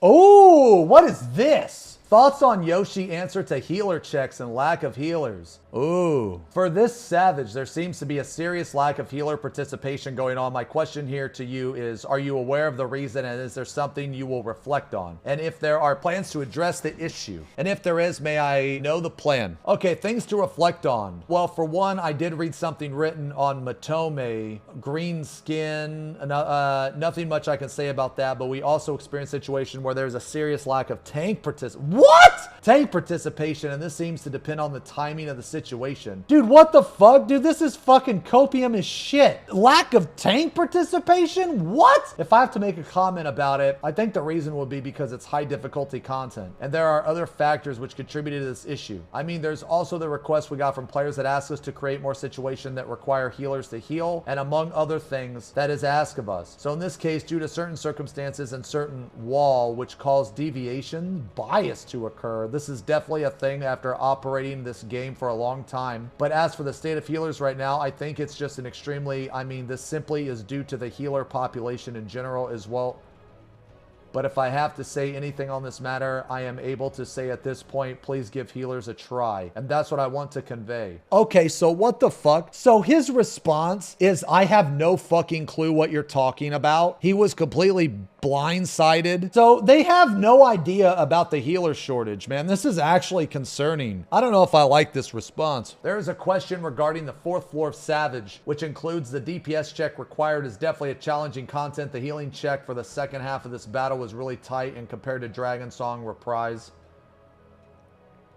Oh, what is this? Thoughts on Yoshi answer to healer checks and lack of healers. Ooh. For this Savage, there seems to be a serious lack of healer participation going on. My question here to you is, are you aware of the reason, and is there something you will reflect on? And if there are plans to address the issue, and if there is, may I know the plan? Okay, things to reflect on. Well, for one, I did read something written on Matome, green skin, nothing much I can say about that, but we also experienced a situation where there's a serious lack of tank participation. What? Tank participation, and this seems to depend on the timing of the situation. Dude, what the fuck? Dude, this is fucking copium as shit. Lack of tank participation? What? If I have to make a comment about it, I think the reason would be because it's high difficulty content, and there are other factors which contributed to this issue. I mean, there's also the request we got from players that ask us to create more situations that require healers to heal, and among other things, that is asked of us. So in this case, due to certain circumstances and certain wall, which caused deviation, bias to occur. This is definitely a thing after operating this game for a long time. But as for the state of healers right now, I think it's just an extremely, I mean, this simply is due to the healer population in general as well. But if I have to say anything on this matter, I am able to say at this point, please give healers a try. And that's what I want to convey. Okay, so what the fuck? So his response is, I have no fucking clue what you're talking about. He was completely blindsided. So they have no idea about the healer shortage, man. This is actually concerning. I don't know if I like this response. There is a question regarding the 4th floor of Savage, which includes the DPS check required is definitely a challenging content. The healing check for the second half of this battle was really tight and compared to Dragon Song Reprise.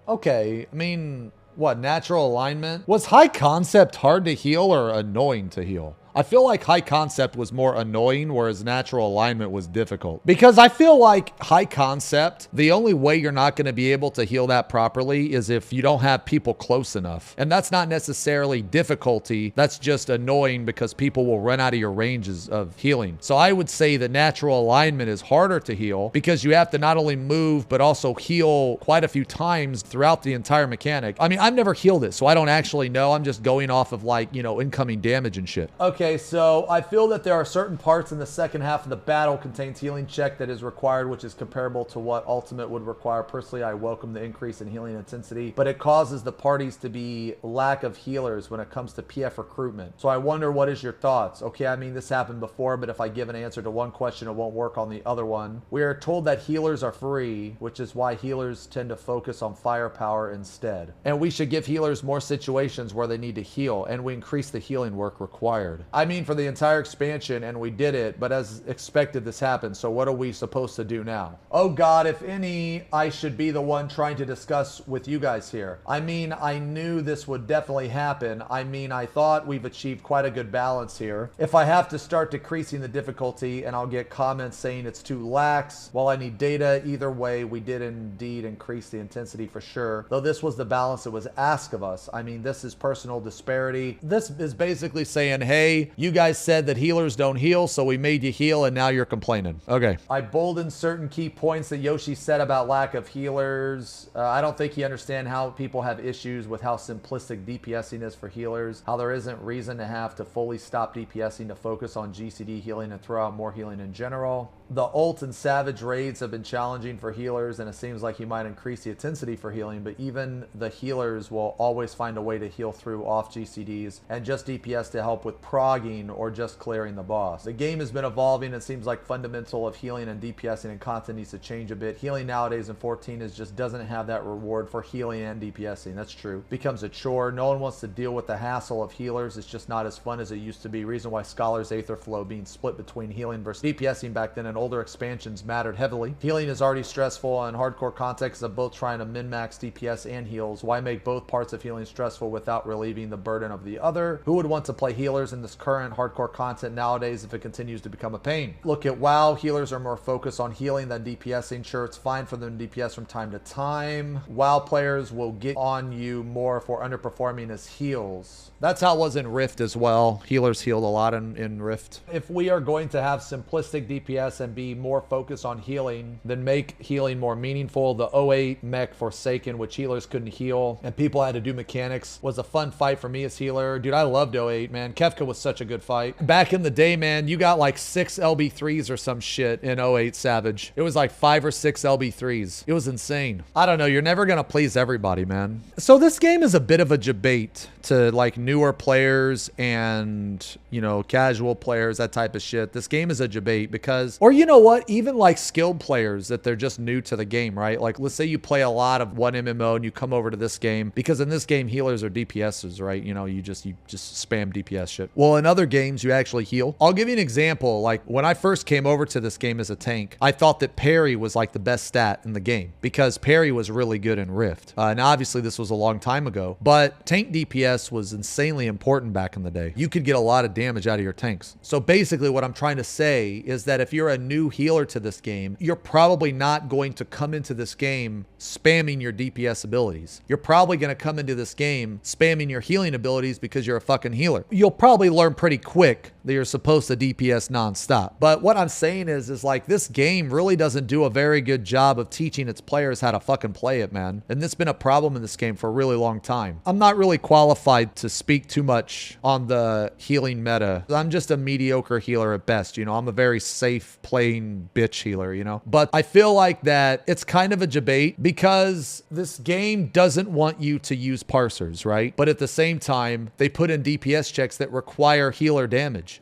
Okay, I mean, what, natural alignment? Was High Concept hard to heal or annoying to heal? I feel like High Concept was more annoying, whereas Natural Alignment was difficult. Because I feel like High Concept, the only way you're not going to be able to heal that properly is if you don't have people close enough. And that's not necessarily difficulty. That's just annoying because people will run out of your ranges of healing. So I would say that Natural Alignment is harder to heal because you have to not only move, but also heal quite a few times throughout the entire mechanic. I mean, I've never healed it, so I don't actually know. I'm just going off of, like, you know, incoming damage and shit. Okay, so I feel that there are certain parts in the second half of the battle contains healing check that is required, which is comparable to what Ultimate would require. Personally, I welcome the increase in healing intensity, but it causes the parties to be lack of healers when it comes to PF recruitment. So I wonder, what is your thoughts? Okay, I mean, this happened before, but if I give an answer to one question, it won't work on the other one. We are told that healers are free, which is why healers tend to focus on firepower instead. And we should give healers more situations where they need to heal, and we increase the healing work required. I mean, for the entire expansion, and we did it, but as expected, this happened. So what are we supposed to do now? Oh God, if any, I should be the one trying to discuss with you guys here. I mean, I knew this would definitely happen. I mean, I thought we've achieved quite a good balance here. If I have to start decreasing the difficulty, and I'll get comments saying it's too lax, well, I need data. Either way, we did indeed increase the intensity for sure. Though this was the balance that was asked of us. I mean, this is personal disparity. This is basically saying, hey, you guys said that healers don't heal, so we made you heal, and now you're complaining. Okay. I boldened certain key points that Yoshi said about lack of healers. I don't think he understands how people have issues with how simplistic DPSing is for healers, how there isn't reason to have to fully stop DPSing to focus on GCD healing and throw out more healing in general. The ult and Savage raids have been challenging for healers, and it seems like he might increase the intensity for healing, but even the healers will always find a way to heal through off GCDs and just DPS to help with progging or just clearing the boss. The game has been evolving. It seems like fundamental of healing and DPSing and content needs to change a bit. Healing nowadays in 14 is just doesn't have that reward for healing and DPSing. That's true. Becomes a chore. No one wants to deal with the hassle of healers. It's just not as fun as it used to be. Reason why Scholar's Aether Flow being split between healing versus DPSing back then in older expansions mattered heavily. Healing is already stressful in hardcore contexts of both trying to min-max DPS and heals. Why make both parts of healing stressful without relieving the burden of the other? Who would want to play healers in this current hardcore content nowadays if it continues to become a pain? Look at WoW. Healers are more focused on healing than DPSing. Sure, it's fine for them to DPS from time to time. WoW players will get on you more for underperforming as heals. That's how it was in Rift as well. Healers healed a lot in Rift. If we are going to have simplistic DPS and and be more focused on healing than make healing more meaningful. The '08 mech Forsaken, which healers couldn't heal and people had to do mechanics, was a fun fight for me as healer. Dude, I loved '08, man. Kefka was such a good fight. Back in the day, man, you got like 6 LB3s or some shit in '08 Savage. It was like 5 or 6 LB3s. It was insane. I don't know. You're never gonna please everybody, man. So this game is a bit of a debate to like newer players and, you know, casual players, that type of shit. This game is a debate because, or you know what, even like skilled players that they're just new to the game, right? Like let's say you play a lot of one MMO and you come over to this game, because in this game healers are DPSs, right? You know, you just spam DPS shit. Well, in other games you actually heal. I'll give you an example. Like when I first came over to this game as a tank, I thought that parry was like the best stat in the game because parry was really good in Rift. And obviously this was a long time ago, but tank DPS was insanely important back in the day. You could get a lot of damage out of your tanks. So basically what I'm trying to say is that if you're a new healer to this game, you're probably not going to come into this game spamming your DPS abilities. You're probably going to come into this game spamming your healing abilities because you're a fucking healer. You'll probably learn pretty quick that you're supposed to DPS nonstop. But what I'm saying is like this game really doesn't do a very good job of teaching its players how to fucking play it, man. And it's been a problem in this game for a really long time. I'm not really qualified to speak too much on the healing meta. I'm just a mediocre healer at best, you know. I'm a very safe playing bitch healer, you know. But I feel like that it's kind of a debate because this game doesn't want you to use parsers, right? But at the same time, they put in DPS checks that require healer damage.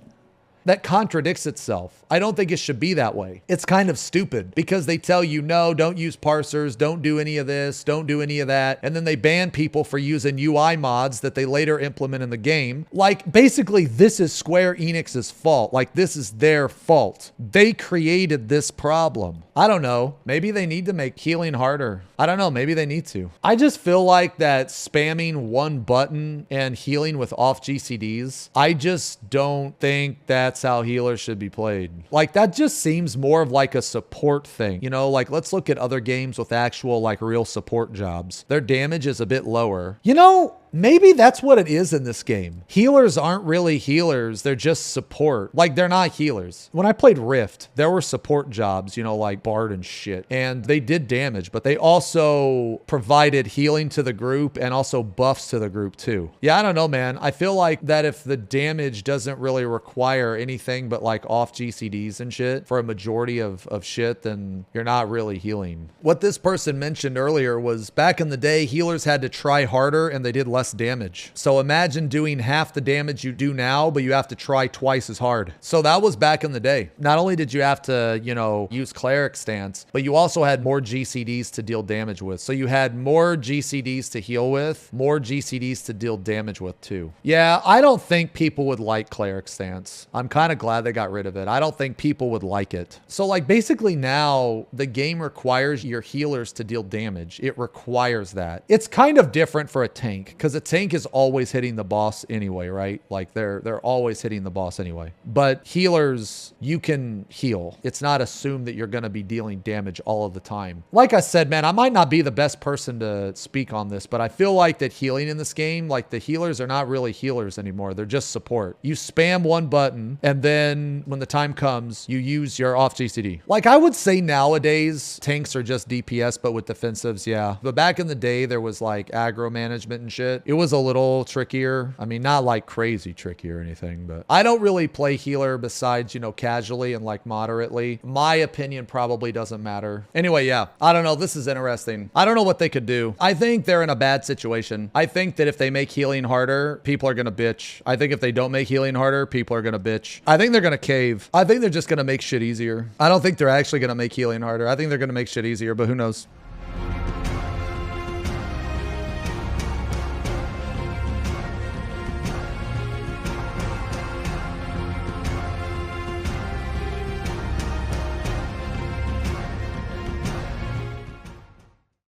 That contradicts itself. I don't think it should be that way. It's kind of stupid because they tell you, no, don't use parsers, don't do any of this, don't do any of that. And then they ban people for using UI mods that they later implement in the game. Like basically this is Square Enix's fault. Like this is their fault. They created this problem. I don't know. Maybe they need to make healing harder. I don't know. Maybe they need to. I just feel like that spamming one button and healing with off GCDs, I just don't think that's how healers should be played. Like that just seems more of like a support thing. You know, like let's look at other games with actual like real support jobs. Their damage is a bit lower. You know, maybe that's what it is in this game. Healers aren't really healers. They're just support. Like they're not healers. When I played Rift, there were support jobs, you know, like Bard and shit. And they did damage, but they also provided healing to the group and also buffs to the group too. Yeah, I don't know, man. I feel like that if the damage doesn't really require anything but like off GCDs and shit for a majority of shit, then you're not really healing. What this person mentioned earlier was back in the day, healers had to try harder and they did less damage. So imagine doing half the damage you do now, but you have to try twice as hard. So that was back in the day. Not only did you have to, you know, use cleric stance, but you also had more GCDs to deal damage with. So you had more GCDs to heal with, more GCDs to deal damage with too. Yeah, I don't think people would like cleric stance. I'm kind of glad they got rid of it. I don't think people would like it. So like basically now the game requires your healers to deal damage. It requires that. It's kind of different for a tank because a tank is always hitting the boss anyway, right? Like they're always hitting the boss anyway. But healers, you can heal. It's not assumed that you're going to be dealing damage all of the time. Like I said, man, I might not be the best person to speak on this, but I feel like that healing in this game, like the healers are not really healers anymore. They're just support. You spam one button and then when the time comes, you use your off GCD. Like I would say nowadays, tanks are just DPS, but with defensives, yeah. But back in the day, there was like aggro management and shit. It was a little trickier. I mean, not like crazy tricky or anything, but I don't really play healer besides, you know, casually and like moderately. My opinion probably doesn't matter. Anyway, yeah, I don't know. This is interesting. I don't know what they could do. I think they're in a bad situation. I think that if they make healing harder, people are going to bitch. I think if they don't make healing harder, people are going to bitch. I think they're going to cave. I think they're just going to make shit easier. I don't think they're actually going to make healing harder. I think they're going to make shit easier, but who knows?